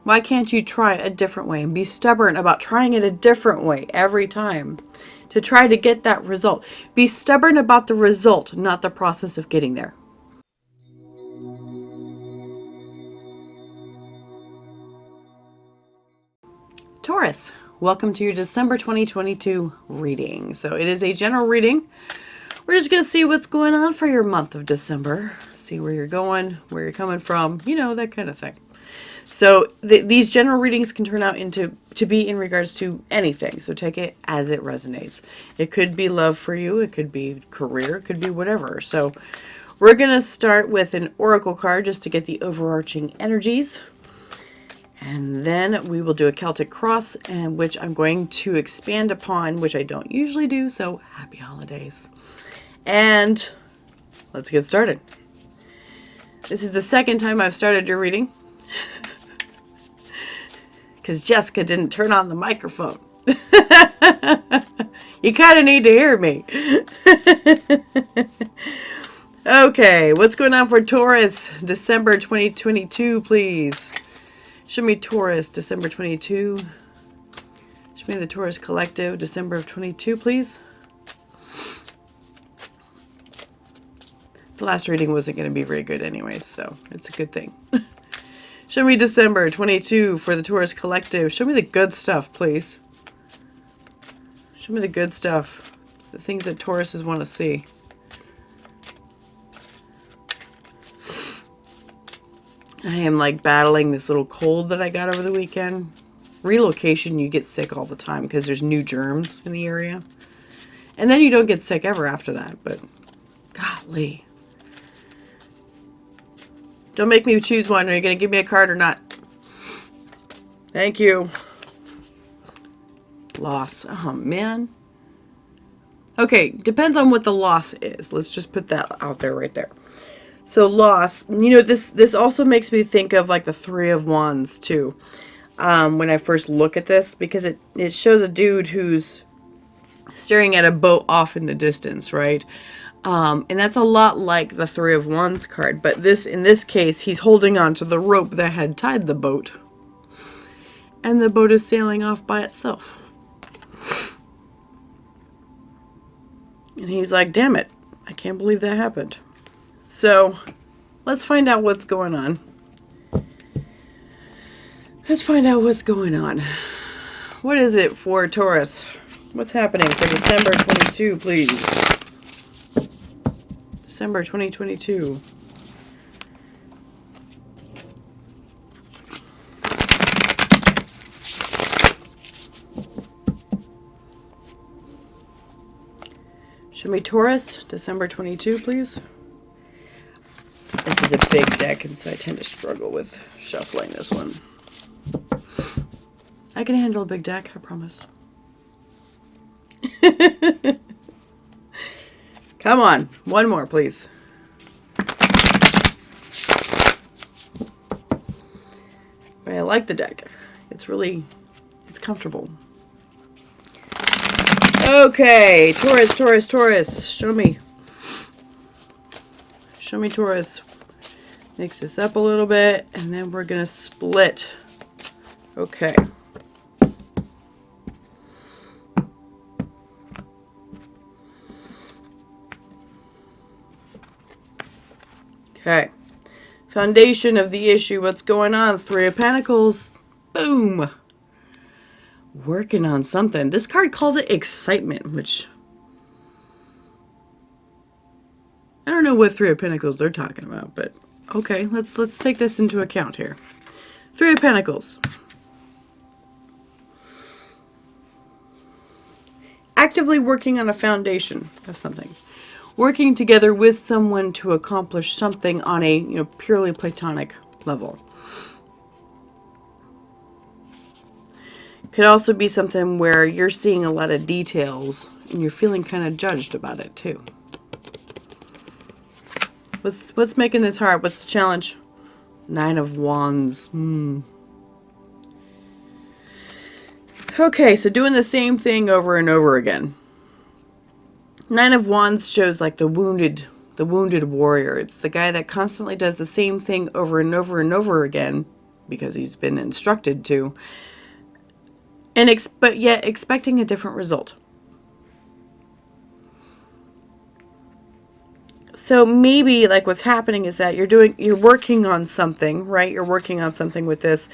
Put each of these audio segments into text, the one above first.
Why can't you try a different way and be stubborn about trying it a different way every time to try to get that result? Be stubborn about the result, not the process of getting there. Taurus, welcome to your December 2022 reading. So it is a general reading. We're just going to see what's going on for your month of December. See where you're going, where you're coming from, you know, that kind of thing. So these general readings can turn out to be in regards to anything. So take it as it resonates. It could be love for you. It could be career. It could be whatever. So we're going to start with an oracle card just to get the overarching energies. And then we will do a Celtic cross, and which I'm going to expand upon, which I don't usually do. So happy holidays. And let's get started. This is the second time I've started your reading, because Jessica didn't turn on the microphone. You kind of need to hear me. Okay, what's going on for Taurus, December 2022, please? Show me Taurus, December 22. Show me the Taurus Collective, December of 22, please. The last reading wasn't going to be very good anyways, so it's a good thing. Show me December 22 for the Taurus Collective. Show me the good stuff, please. Show me the good stuff. The things that Tauruses want to see. I am like battling this little cold that I got over the weekend. Relocation, you get sick all the time because there's new germs in the area. And then you don't get sick ever after that, but golly. Don't make me choose one. Are you going to give me a card or not? Thank you. Loss. Oh, man. Okay, depends on what the loss is. Let's just put that out there right there. So loss, you know, this also makes me think of like the Three of Wands too. When I first look at this, because it shows a dude who's staring at a boat off in the distance, right? And that's a lot like the Three of Wands card, but in this case, he's holding on to the rope that had tied the boat. And the boat is sailing off by itself. And he's like, damn it, I can't believe that happened. So, let's find out what's going on. Let's find out what's going on. What is it for Taurus? What's happening for December 22, please? December 2022. Show me Taurus, December 22, please. This is a big deck, and so I tend to struggle with shuffling this one. I can handle a big deck, I promise. Come on, one more, please. But I like the deck. It's comfortable. Okay, Taurus. Show me. Show me Taurus. Mix this up a little bit, and then we're going to split. Okay. Okay. Foundation of the issue. What's going on? Three of Pentacles. Boom. Working on something. This card calls it excitement, which I don't know what Three of Pentacles they're talking about, but okay, let's take this into account here. Three of Pentacles. Actively working on a foundation of something. Working together with someone to accomplish something on a, purely platonic level. Could also be something where you're seeing a lot of details and you're feeling kind of judged about it too. What's making this hard? What's the challenge? Nine of Wands. Okay, so doing the same thing over and over again. Nine of Wands shows like the wounded warrior. It's the guy that constantly does the same thing over and over and over again because he's been instructed to, but yet expecting a different result. So maybe like what's happening is that you're working on something, right? You're working on something with this,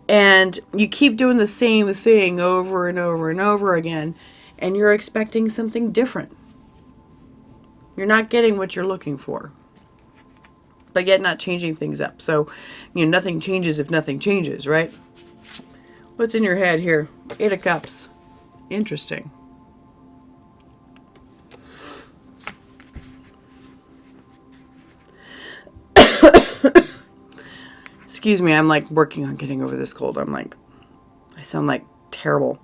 and you keep doing the same thing over and over and over again, and you're expecting something different. You're not getting what you're looking for, but yet not changing things up. So, nothing changes if nothing changes, right? What's in your head here? 8 of Cups. Interesting. Excuse me, I'm like working on getting over this cold. I sound like terrible.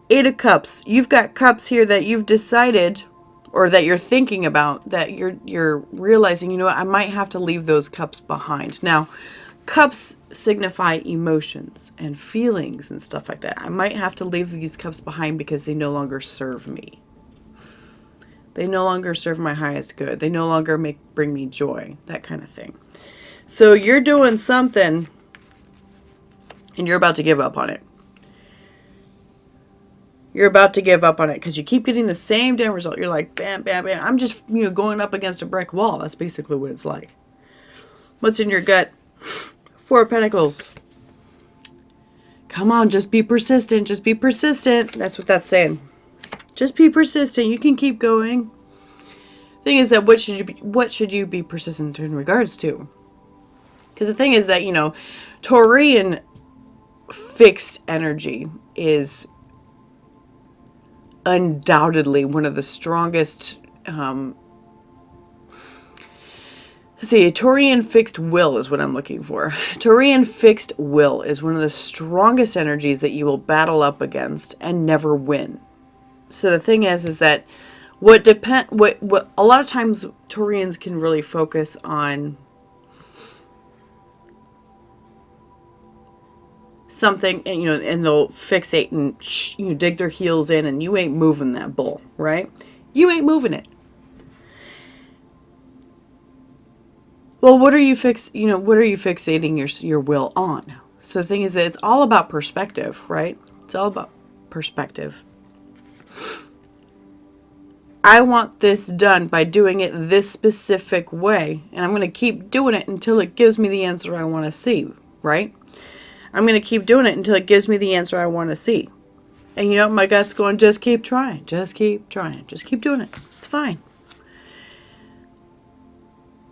8 of Cups. You've got cups here that you've decided, or that you're thinking about, that you're realizing, I might have to leave those cups behind. Now, cups signify emotions and feelings and stuff like that. I might have to leave these cups behind because they no longer serve me. They no longer serve my highest good. They no longer bring me joy, that kind of thing. So you're doing something and you're about to give up on it. You're about to give up on it because you keep getting the same damn result. You're like, bam, bam, bam. I'm just, going up against a brick wall. That's basically what it's like. What's in your gut? 4 of Pentacles. Come on, just be persistent. Just be persistent. That's what that's saying. Just be persistent. You can keep going. Thing is that what should you be persistent in regards to? Because the thing is that, Taurian fixed energy is undoubtedly one of the strongest, Taurian fixed will is what I'm looking for. Taurian fixed will is one of the strongest energies that you will battle up against and never win. So the thing is that what a lot of times Taurians can really focus on something, and they'll fixate and dig their heels in, and you ain't moving that bull, right? You ain't moving it. Well, what are you fixating your will on? So the thing is that it's all about perspective, right? It's all about perspective. I want this done by doing it this specific way, and I'm going to keep doing it until it gives me the answer I want to see, right? I'm going to keep doing it until it gives me the answer I want to see. And my gut's going, just keep trying. Just keep trying. Just keep doing it. It's fine.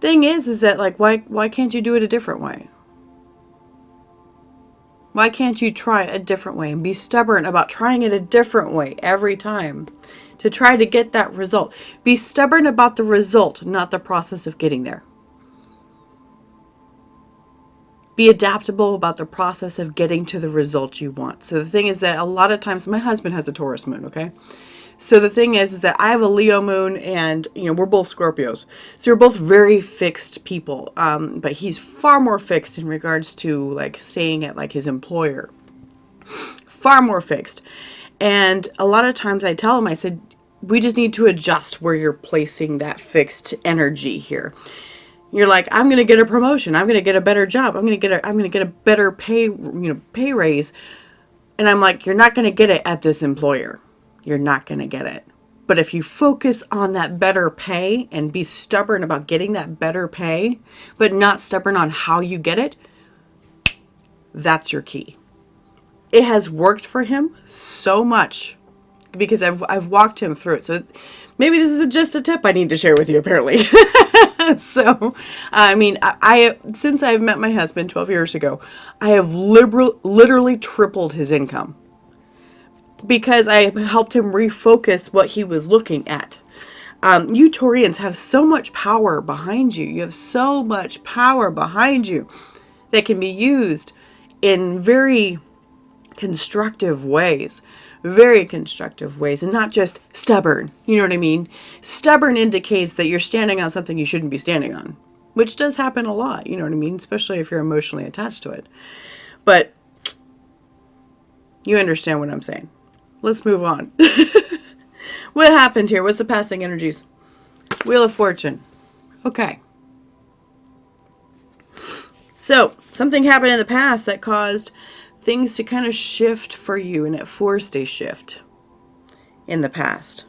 Thing is that why can't you do it a different way? Why can't you try a different way and be stubborn about trying it a different way every time to try to get that result? Be stubborn about the result, not the process of getting there. Be adaptable about the process of getting to the result you want. So the thing is that a lot of times, my husband has a Taurus moon, okay? So the thing is that I have a Leo moon, and, we're both Scorpios. So we're both very fixed people. But he's far more fixed in regards to, staying at, his employer. Far more fixed. And a lot of times I tell him, I said, we just need to adjust where you're placing that fixed energy here. You're like, I'm going to get a promotion. I'm going to get a better job. I'm going to get a better pay raise. And I'm like, you're not going to get it at this employer. You're not going to get it. But if you focus on that better pay and be stubborn about getting that better pay, but not stubborn on how you get it, that's your key. It has worked for him so much because I've walked him through it. So maybe this is just a tip I need to share with you, apparently. So, I since I've met my husband 12 years ago, I have literally tripled his income because I helped him refocus what he was looking at. You Taurians have so much power behind you. You have so much power behind you that can be used in very constructive ways. Very constructive ways, and not just stubborn. You know what I mean? Stubborn indicates that you're standing on something you shouldn't be standing on, which does happen a lot. You know what I mean? Especially if you're emotionally attached to it. But you understand what I'm saying. Let's move on. What happened here? What's the passing energies? Wheel of Fortune. Okay. So something happened in the past that caused things to kind of shift for you, and it forced a shift in the past.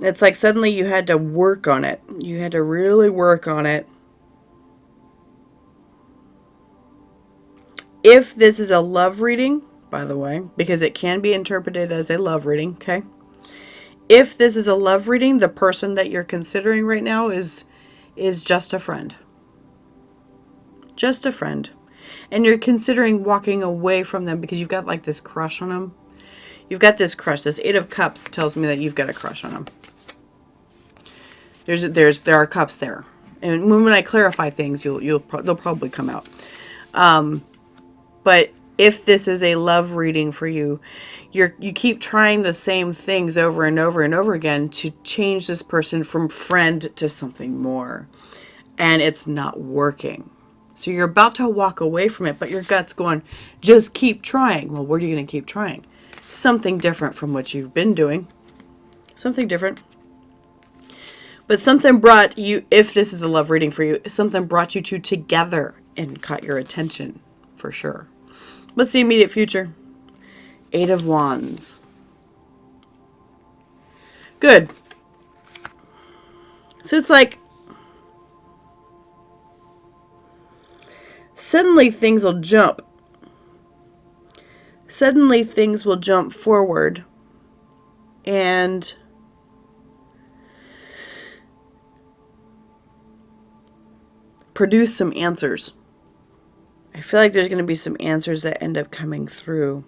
It's like suddenly you had to work on it. You had to really work on it. If this is a love reading, by the way, because it can be interpreted as a love reading, okay? If this is a love reading, the person that you're considering right now is just a friend. Just a friend. And you're considering walking away from them because you've got like this crush on them. You've got this crush. This 8 of Cups tells me that you've got a crush on them. There are cups there. And when I clarify things, they'll probably come out. But if this is a love reading for you, you keep trying the same things over and over and over again to change this person from friend to something more. And it's not working. So you're about to walk away from it, but your gut's going, just keep trying. Well, what are you going to keep trying? Something different from what you've been doing. Something different. But something brought you, if this is the love reading for you, something brought you two together and caught your attention for sure. What's the immediate future? 8 of Wands. Good. So it's like suddenly things will jump. Suddenly things will jump forward and produce some answers. I feel like there's going to be some answers that end up coming through.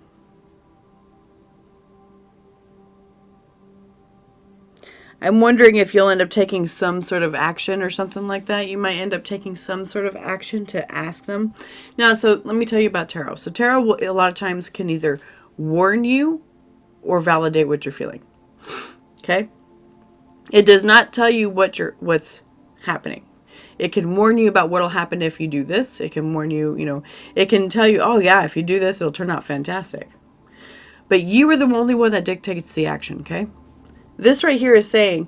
I'm wondering if you'll end up taking some sort of action or something like that. You might end up taking some sort of action to ask them. Now, so let me tell you about tarot. So tarot will, a lot of times can either warn you or validate what you're feeling. Okay? It does not tell you what's happening. It can warn you about what'll happen if you do this. It can warn you, it can tell you, oh yeah, if you do this, it'll turn out fantastic. But you are the only one that dictates the action, okay? This right here is saying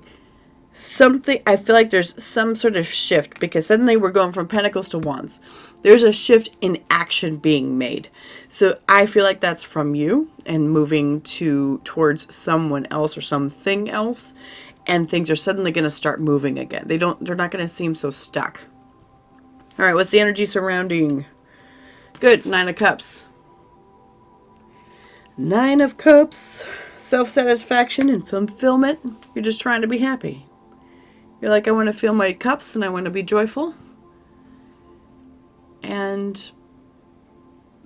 something, I feel like there's some sort of shift because suddenly we're going from Pentacles to Wands. There's a shift in action being made. So I feel like that's from you and moving towards someone else or something else. And things are suddenly going to start moving again. They're not going to seem so stuck. All right, what's the energy surrounding? Good, 9 of Cups. 9 of Cups. Self-satisfaction and fulfillment. You're just trying to be happy. You're like, I want to fill my cups and I want to be joyful. And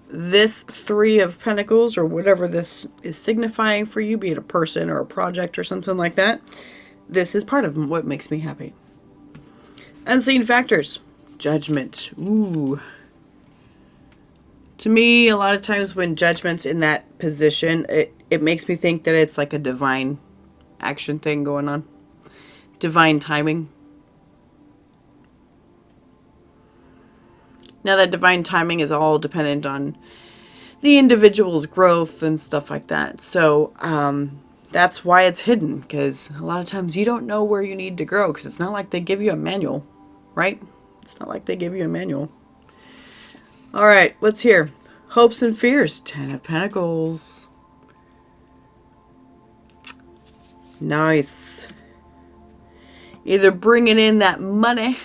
this 3 of Pentacles or whatever this is signifying for you, be it a person or a project or something like that, this is part of what makes me happy. Unseen factors. Judgment. Ooh. To me, a lot of times when judgment's in that position, it makes me think that it's like a divine action thing going on. Divine timing. Now that divine timing is all dependent on the individual's growth and stuff like that. So, that's why it's hidden, because a lot of times you don't know where you need to grow, because it's not like they give you a manual, right? It's not like they give you a manual. All right, what's here? Hopes and fears. 10 of Pentacles. Nice. Either bringing in that money.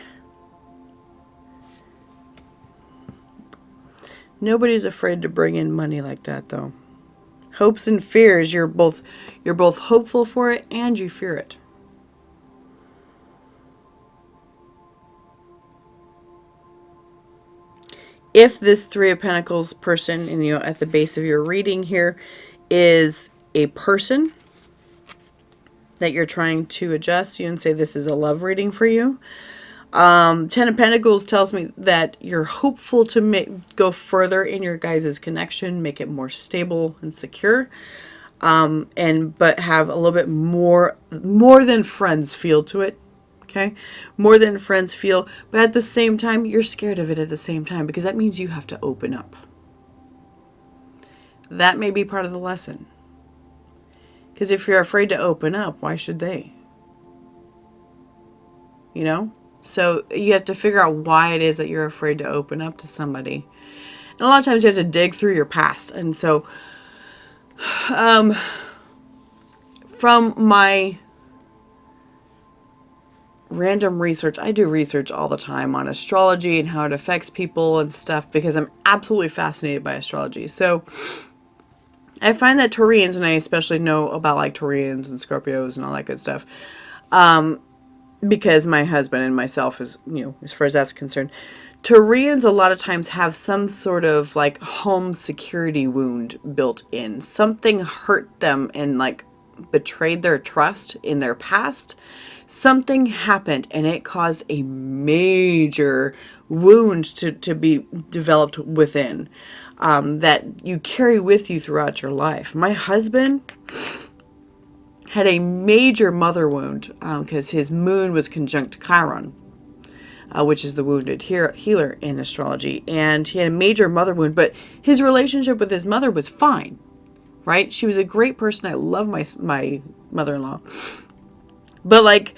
Nobody's afraid to bring in money like that, though. Hopes and fears, you're both hopeful for it and you fear it. If this 3 of Pentacles person, and at the base of your reading here, is a person that you're trying to adjust, you can say this is a love reading for you. 10 of Pentacles tells me that you're hopeful to go further in your guys' connection, make it more stable and secure, but have a little bit more than friends feel to it. Okay, more than friends feel, but at the same time, you're scared of it at the same time because that means you have to open up. That may be part of the lesson. Because if you're afraid to open up, why should they? So you have to figure out why it is that you're afraid to open up to somebody. And a lot of times you have to dig through your past. And so from my random research, I do research all the time on astrology and how it affects people and stuff because I'm absolutely fascinated by astrology. So I find that Taurians, and I especially know about like Taurians and Scorpios and all that good stuff, because my husband and myself is, as far as that's concerned, Taurians a lot of times have some sort of like home security wound built in. Something hurt them and like betrayed their trust in their past. Something happened and it caused a major wound to be developed within, that you carry with you throughout your life. My husband had a major mother wound because his moon was conjunct Chiron, which is the wounded healer in astrology. And he had a major mother wound, but his relationship with his mother was fine, right? She was a great person. I love my mother-in-law. But like,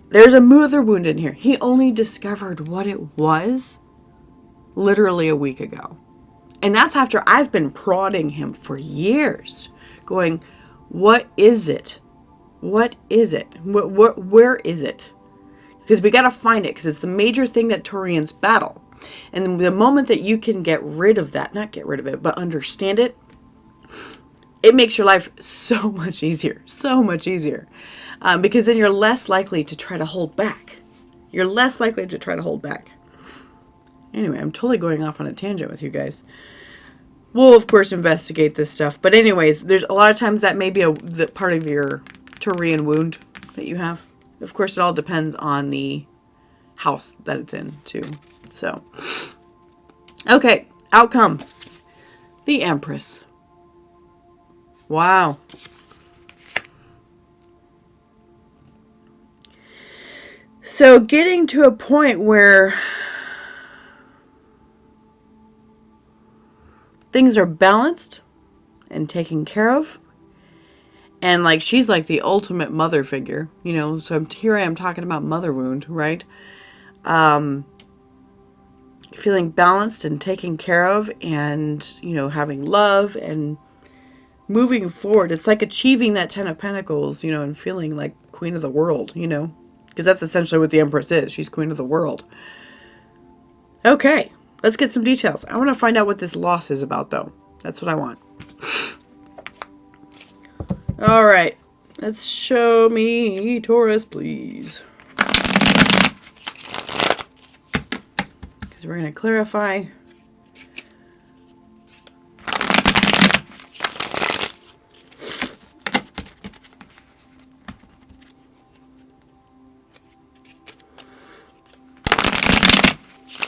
there's a mother wound in here. He only discovered what it was literally a week ago. And that's after I've been prodding him for years, going, what is it? What is it? Where is it? Because we got to find it, because it's the major thing that Taurians battle. And the moment that you can get rid of that, not get rid of it, but understand it, it makes your life so much easier. So much easier. Because then you're less likely to try to hold back. You're less likely to try to hold back. Anyway, I'm totally going off on a tangent with you guys. We'll, of course, investigate this stuff. But anyways, there's a lot of times that may be the part of your Taurian wound that you have. Of course, it all depends on the house that it's in, too. So, okay, outcome. The Empress. Wow. So, getting to a point where things are balanced and taken care of. And like, she's like the ultimate mother figure, so here I am talking about mother wound, right? Feeling balanced and taken care of, and, having love and moving forward. It's like achieving that 10 of Pentacles, and feeling like queen of the world, because that's essentially what the Empress is. She's queen of the world. Okay, let's get some details. I want to find out what this loss is about, though. That's what I want. All right, let's show me Taurus, please. Because we're going to clarify.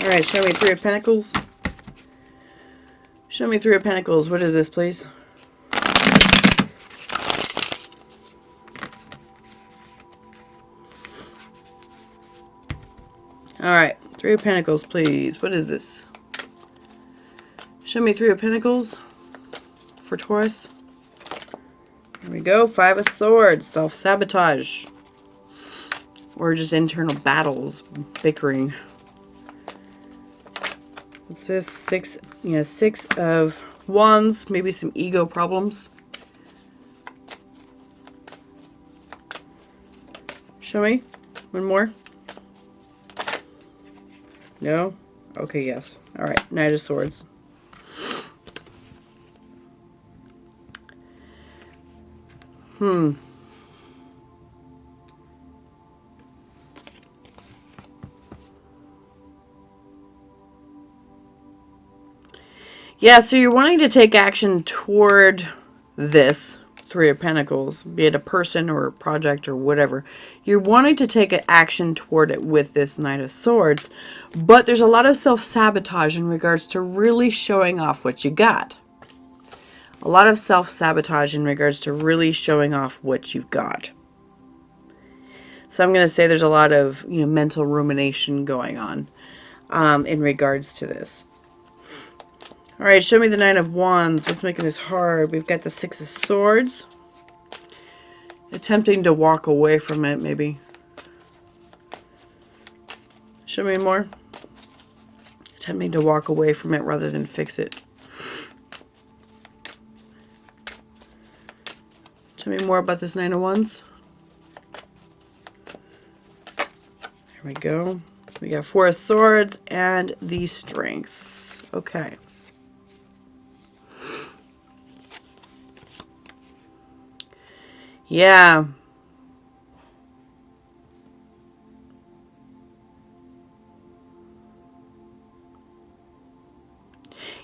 All right, show me Three of Pentacles. Show me Three of Pentacles. What is this, please? All right, Three of Pentacles, please. What is this? Show me Three of Pentacles for Taurus. There we go. Five of Swords, self-sabotage. Or just internal battles, bickering. What's this? Six of Wands, maybe some ego problems. Show me. One more. No? Okay, yes. All right, Knight of Swords. Yeah, so you're wanting to take action toward this Three of Pentacles, be it a person or a project or whatever. You're wanting to take action toward it with this Knight of Swords, but there's a lot of self-sabotage in regards to really showing off what you got. A lot of self-sabotage in regards to really showing off what you've got. So I'm going to say there's a lot of, mental rumination going on in regards to this. All right, show me the Nine of Wands. What's making this hard? We've got the Six of Swords. Attempting to walk away from it, maybe. Show me more. Tempting to walk away from it rather than fix it. Tell me more about this Nine of Wands. There we go. We got Four of Swords and the Strength. Okay. Yeah.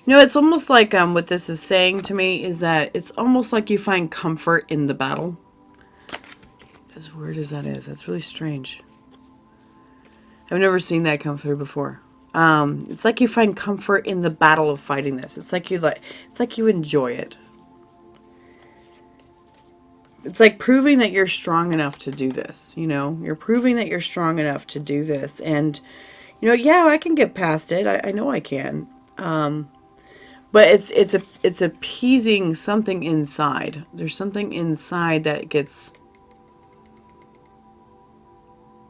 You know, it's almost like what this is saying to me is that it's almost like you find comfort in the battle. As weird as that is, that's really strange. I've never seen that come through before. It's like you find comfort in the battle of fighting this. It's like you enjoy it. It's like proving that you're strong enough to do this. You know, you're proving that you're strong enough to do this, and you know, yeah, I can get past it. I know I can. But it's appeasing something inside. There's something inside that gets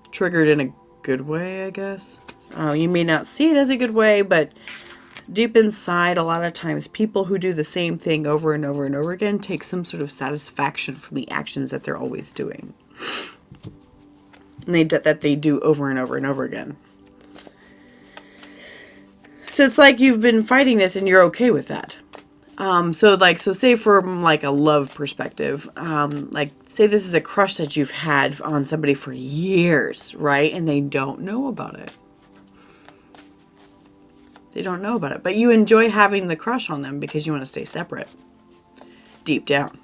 triggered in a good way, I guess. You may not see it as a good way, but deep inside, a lot of times, people who do the same thing over and over and over again take some sort of satisfaction from the actions that they're always doing. And that they do over and over and over again. So it's like you've been fighting this and you're okay with that. So say from like a love perspective, like say this is a crush that you've had on somebody for years, right? And they don't know about it. They don't know about it, but you enjoy having the crush on them because you want to stay separate. Deep down.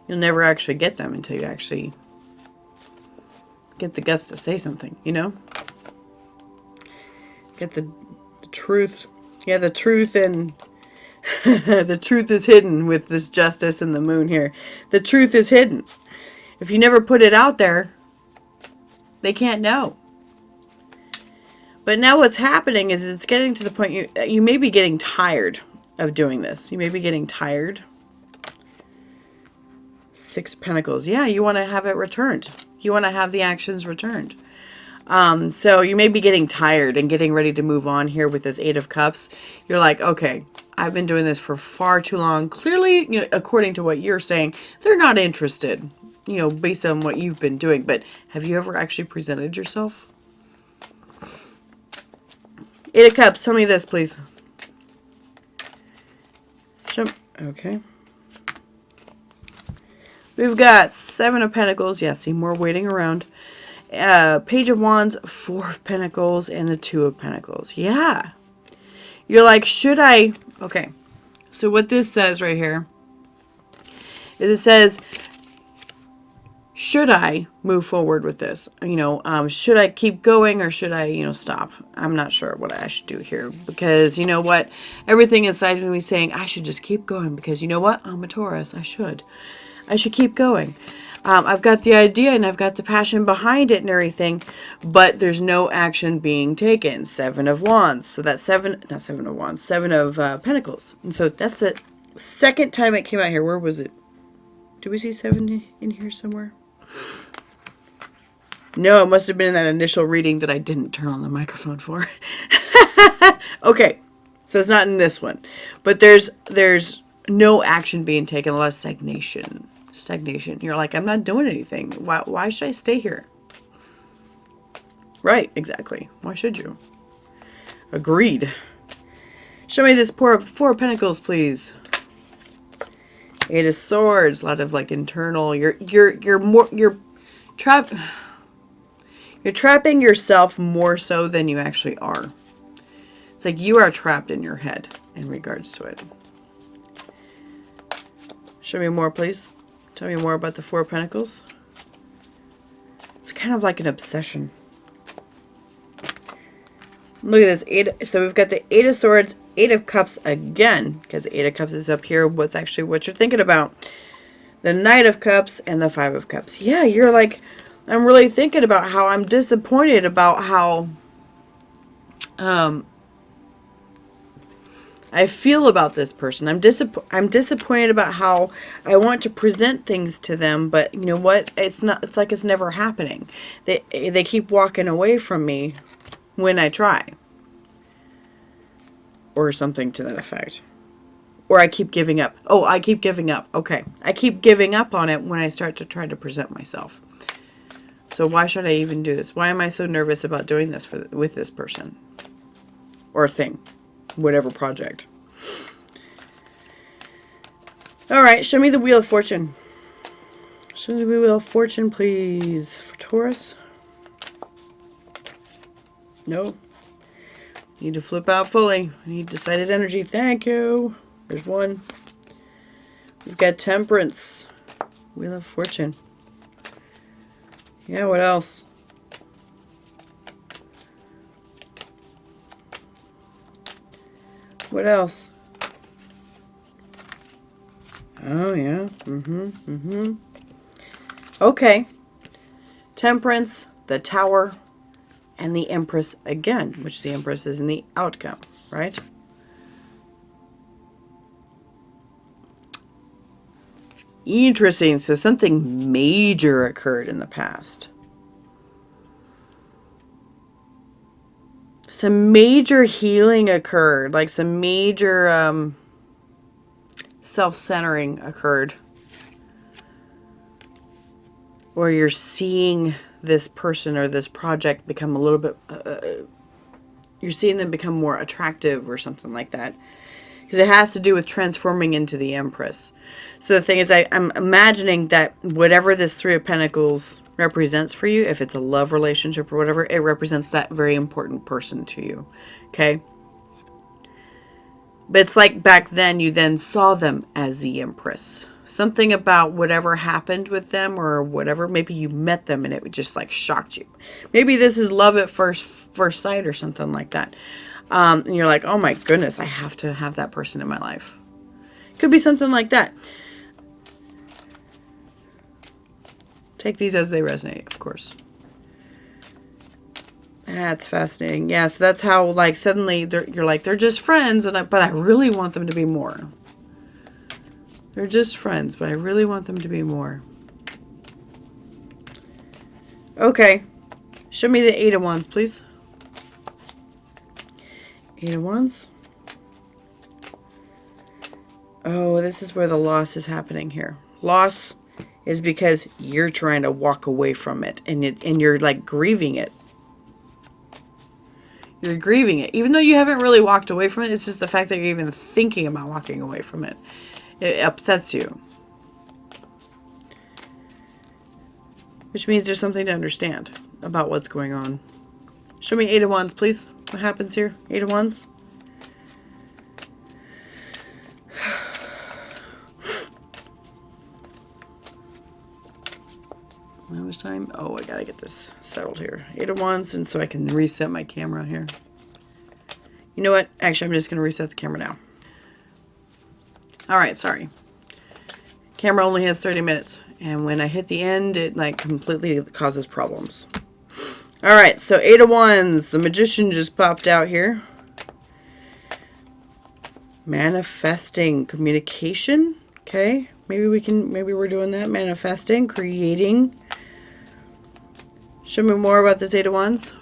You'll never actually get them until you actually get the guts to say something, you know? Get the truth. Yeah, the truth, and the truth is hidden with this Justice and the Moon here. The truth is hidden. If you never put it out there, they can't know. But now what's happening is it's getting to the point you may be getting tired of doing this. You may be getting tired. Six of Pentacles. Yeah, you want to have it returned. You want to have the actions returned. So you may be getting tired and getting ready to move on here with this Eight of Cups. You're like, okay, I've been doing this for far too long. Clearly, you know, according to what you're saying, they're not interested, you know, based on what you've been doing. But have you ever actually presented yourself? Eight of Cups, tell me this, please. Okay. We've got Seven of Pentacles. Yeah, see, more waiting around. Page of Wands, Four of Pentacles, and the Two of Pentacles. Yeah. You're like, should I? Okay. So what this says right here is it says, should I move forward with this? You know, should I keep going or should I, you know, stop? I'm not sure what I should do here because you know what? Everything inside of me is saying I should just keep going because you know what? I'm a Taurus. I should keep going. I've got the idea and I've got the passion behind it and everything, but there's no action being taken. Seven of Wands. So that's Seven of Pentacles. And so that's the second time it came out here. Where was it? Do we see seven in here somewhere? No, it must have been in that initial reading that I didn't turn on the microphone for. Okay, so it's not in this one. But there's no action being taken, a lot of stagnation. You're like, I'm not doing anything. Why should I stay here? Right, exactly. Why should you? Agreed. Show me this Four of Pentacles, please. Eight of Swords, a lot of like internal. You're trapping yourself more so than you actually are. It's like you are trapped in your head in regards to it. Show me more, please. Tell me more about the Four of Pentacles. It's kind of like an obsession. Look at this. So we've got the Eight of Swords, Eight of Cups again, because Eight of Cups is up here. What's actually what you're thinking about. The Knight of Cups and the Five of Cups. Yeah, you're like, I'm really thinking about how I'm disappointed about how I feel about this person. I'm disappointed about how I want to present things to them, but you know what? It's not. It's like it's never happening. They keep walking away from me when I try, or something to that effect. Or I keep giving up. Oh, I keep giving up. Okay, I keep giving up on it when I start to try to present myself. So why should I even do this? Why am I so nervous about doing this with this person or thing? Whatever project. All right, show me the Wheel of Fortune. Show me the Wheel of Fortune, please, for Taurus. No. Need to flip out fully. I need decided energy. Thank you. There's one. We've got Temperance. Wheel of Fortune. Yeah, what else? What else? Oh, yeah. Okay. Temperance, the Tower, and the Empress again, which the Empress is in the outcome, right? Interesting. So something major occurred in the past. Some major healing occurred, like some major self-centering occurred. Or you're seeing this person or this project become a little bit, you're seeing them become more attractive or something like that. Because it has to do with transforming into the Empress. So the thing is, I'm imagining that whatever this Three of Pentacles represents for you, if it's a love relationship or whatever, it represents that very important person to you. Okay? But it's like back then, you then saw them as the Empress. Something about whatever happened with them or whatever, maybe you met them and it just like shocked you. Maybe this is love at first sight or something like that. And you're like, oh my goodness, I have to have that person in my life. Could be something like that. Take these as they resonate, of course. That's fascinating. Yeah, so that's how, like, suddenly you're like, they're just friends, but I really want them to be more. They're just friends, but I really want them to be more. Okay. Show me the Eight of Wands, please. Eight of Wands. Oh, this is where the loss is happening here. Loss is because you're trying to walk away from it, and you're like grieving it. You're grieving it. Even though you haven't really walked away from it, it's just the fact that you're even thinking about walking away from it. It upsets you. Which means there's something to understand about what's going on. Show me Eight of Wands, please. What happens here? Eight of Wands. How much time? Oh, I gotta get this settled here. Eight of Wands, and so I can reset my camera here. You know what? Actually, I'm just gonna reset the camera now. Alright, sorry. Camera only has 30 minutes. And when I hit the end, it like completely causes problems. Alright, so Eight of Wands. The Magician just popped out here. Manifesting. Communication. Okay. Maybe we're doing that. Manifesting. Creating. Show me more about this Eight of Wands.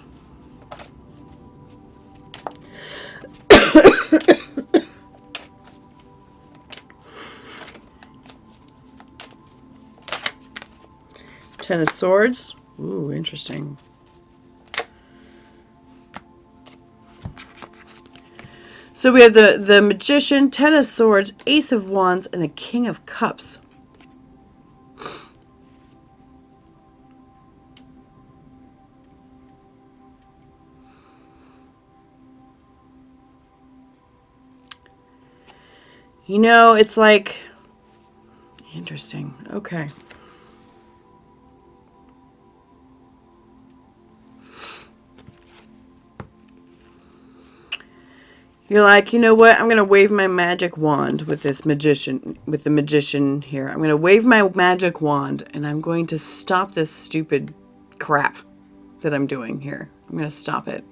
Ten of Swords. Ooh, interesting. So we have the Magician, Ten of Swords, Ace of Wands, and the King of Cups. You know, it's like... Interesting. Okay. You're like, you know what? I'm going to wave my magic wand with this magician, with the Magician here. I'm going to wave my magic wand and I'm going to stop this stupid crap that I'm doing here. I'm going to stop it.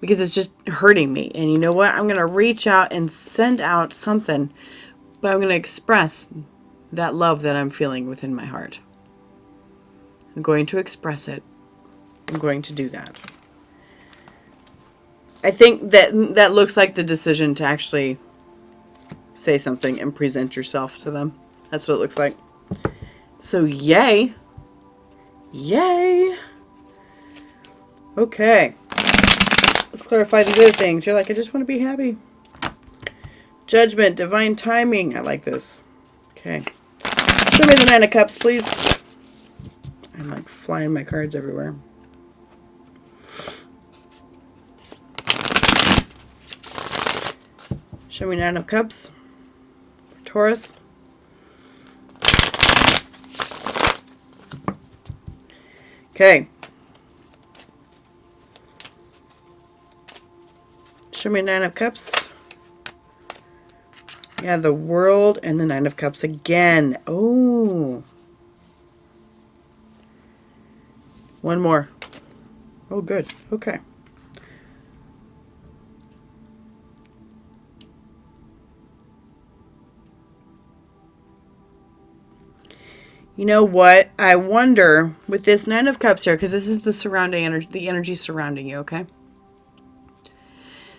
because it's just hurting me. And you know what? I'm going to reach out and send out something, but I'm going to express that love that I'm feeling within my heart. I'm going to express it. I'm going to do that. I think that looks like the decision to actually say something and present yourself to them. That's what it looks like. So yay. Yay. Okay. Let's clarify these other things. You're like, I just want to be happy. Judgment, divine timing. I like this. Okay. Show me the Nine of Cups, please. I'm like flying my cards everywhere. Show me Nine of Cups for Taurus. Okay. Show me Nine of Cups. Yeah, the World and the Nine of Cups again. Oh. One more. Oh, good. Okay. You know what? I wonder with this Nine of Cups here, because this is the surrounding energy, the energy surrounding you, okay?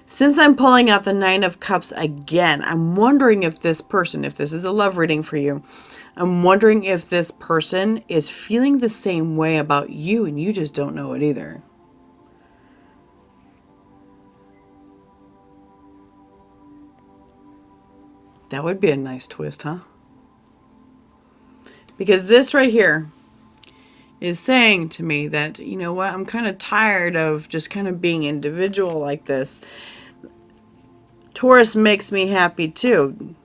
Since I'm pulling out the Nine of Cups again, I'm wondering if this person, if this is a love reading for you, I'm wondering if this person is feeling the same way about you and you just don't know it either. That would be a nice twist, huh? Because this right here is saying to me that, you know what, I'm kind of tired of just kind of being individual like this. Taurus makes me happy too.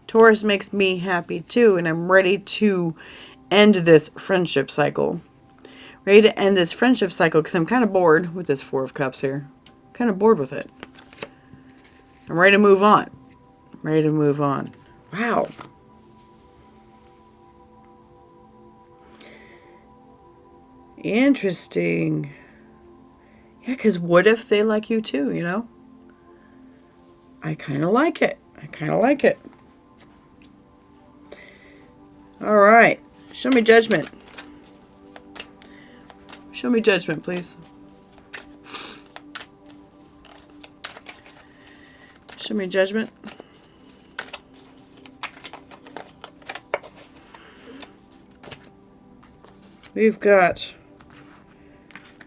Taurus makes me happy too, and I'm ready to end this friendship cycle. Ready to end this friendship cycle because I'm kind of bored with this Four of Cups here. Kind of bored with it. I'm ready to move on. Ready to move on. Wow. Interesting. Yeah, because what if they like you too, you know? I kind of like it. I kind of like it. All right. Show me Judgment. Show me Judgment, please. Show me Judgment. We've got...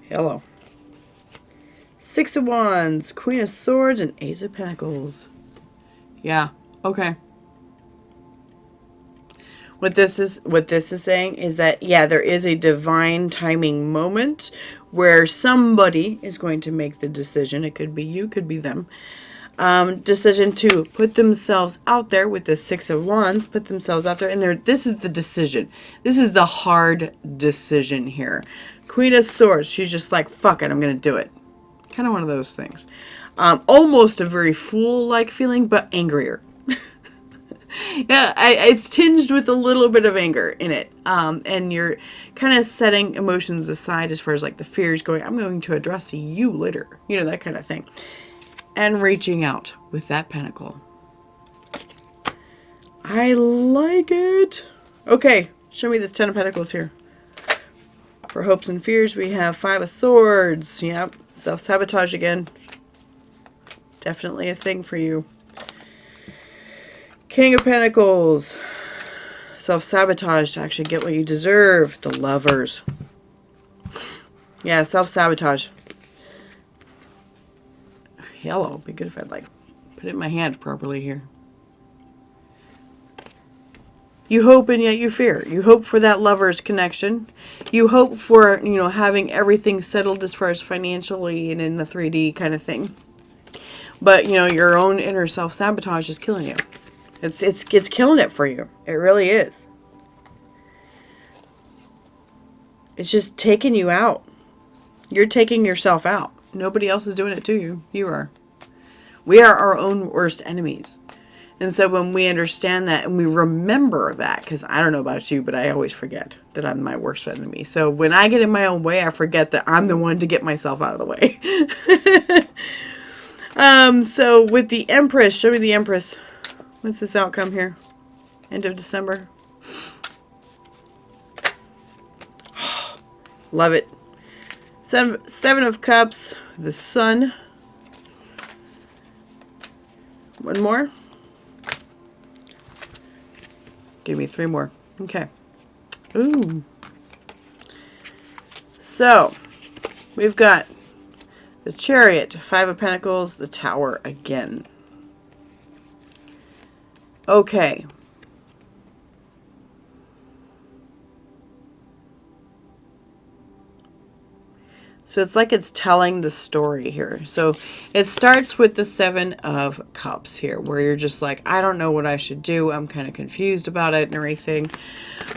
Hello. Six of Wands, Queen of Swords, and Ace of Pentacles. Yeah, okay. What this is saying is that, yeah, there is a divine timing moment where somebody is going to make the decision. It could be you, could be them. Decision to put themselves out there with the Six of Wands, put themselves out there, and this is the decision. This is the hard decision here. Queen of Swords, she's just like, fuck it, I'm going to do it. Kind of one of those things. Almost a very fool-like feeling, but angrier. Yeah, it's tinged with a little bit of anger in it. And you're kind of setting emotions aside as far as like the fears going, I'm going to address you later. You know, that kind of thing. And reaching out with that pentacle. I like it. Okay, show me this Ten of Pentacles here. For hopes and fears, we have Five of Swords. Yep, self-sabotage again. Definitely a thing for you. King of Pentacles. Self-sabotage to actually get what you deserve. The Lovers. Yeah, self-sabotage. Hello, it'd be good if I'd like put it in my hand properly here. You hope and yet you fear. You hope for that Lover's connection. You hope for, you know, having everything settled as far as financially and in the 3D kind of thing. But, you know, your own inner self-sabotage is killing you. It's killing it for you. It really is. It's just taking you out. You're taking yourself out. Nobody else is doing it to you. You are. We are our own worst enemies. And so when we understand that and we remember that, because I don't know about you, but I always forget that I'm my worst enemy. So when I get in my own way, I forget that I'm the one to get myself out of the way. So with the Empress, show me the Empress. What's this outcome here? End of December. Love it. Seven of Cups, the Sun. One more. Give me 3 more. Okay. Ooh. So, we've got the Chariot, 5 of Pentacles, the Tower again. Okay. So it's like it's telling the story here. So it starts with the 7 of Cups here, where you're just like, I don't know what I should do. I'm kind of confused about it and everything.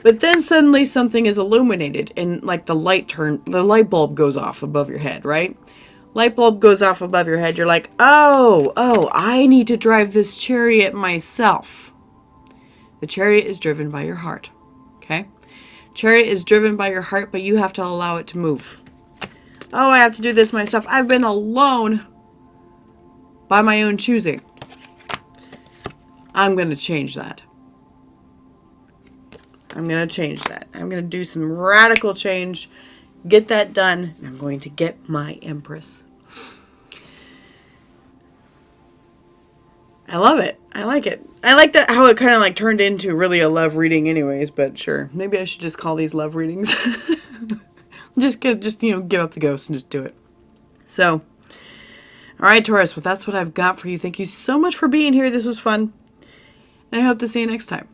But then suddenly something is illuminated and like the light bulb goes off above your head, right? Light bulb goes off above your head. You're like, oh, I need to drive this chariot myself. The chariot is driven by your heart. Okay? Chariot is driven by your heart, but you have to allow it to move. Oh, I have to do this myself. I've been alone by my own choosing. I'm going to change that. I'm going to change that. I'm going to do some radical change, get that done, and I'm going to get my Empress. I love it. I like it. I like that how it kind of like turned into really a love reading anyways, but sure. Maybe I should just call these love readings. Just give up the ghost and just do it. So, all right, Taurus. Well, that's what I've got for you. Thank you so much for being here. This was fun. And I hope to see you next time.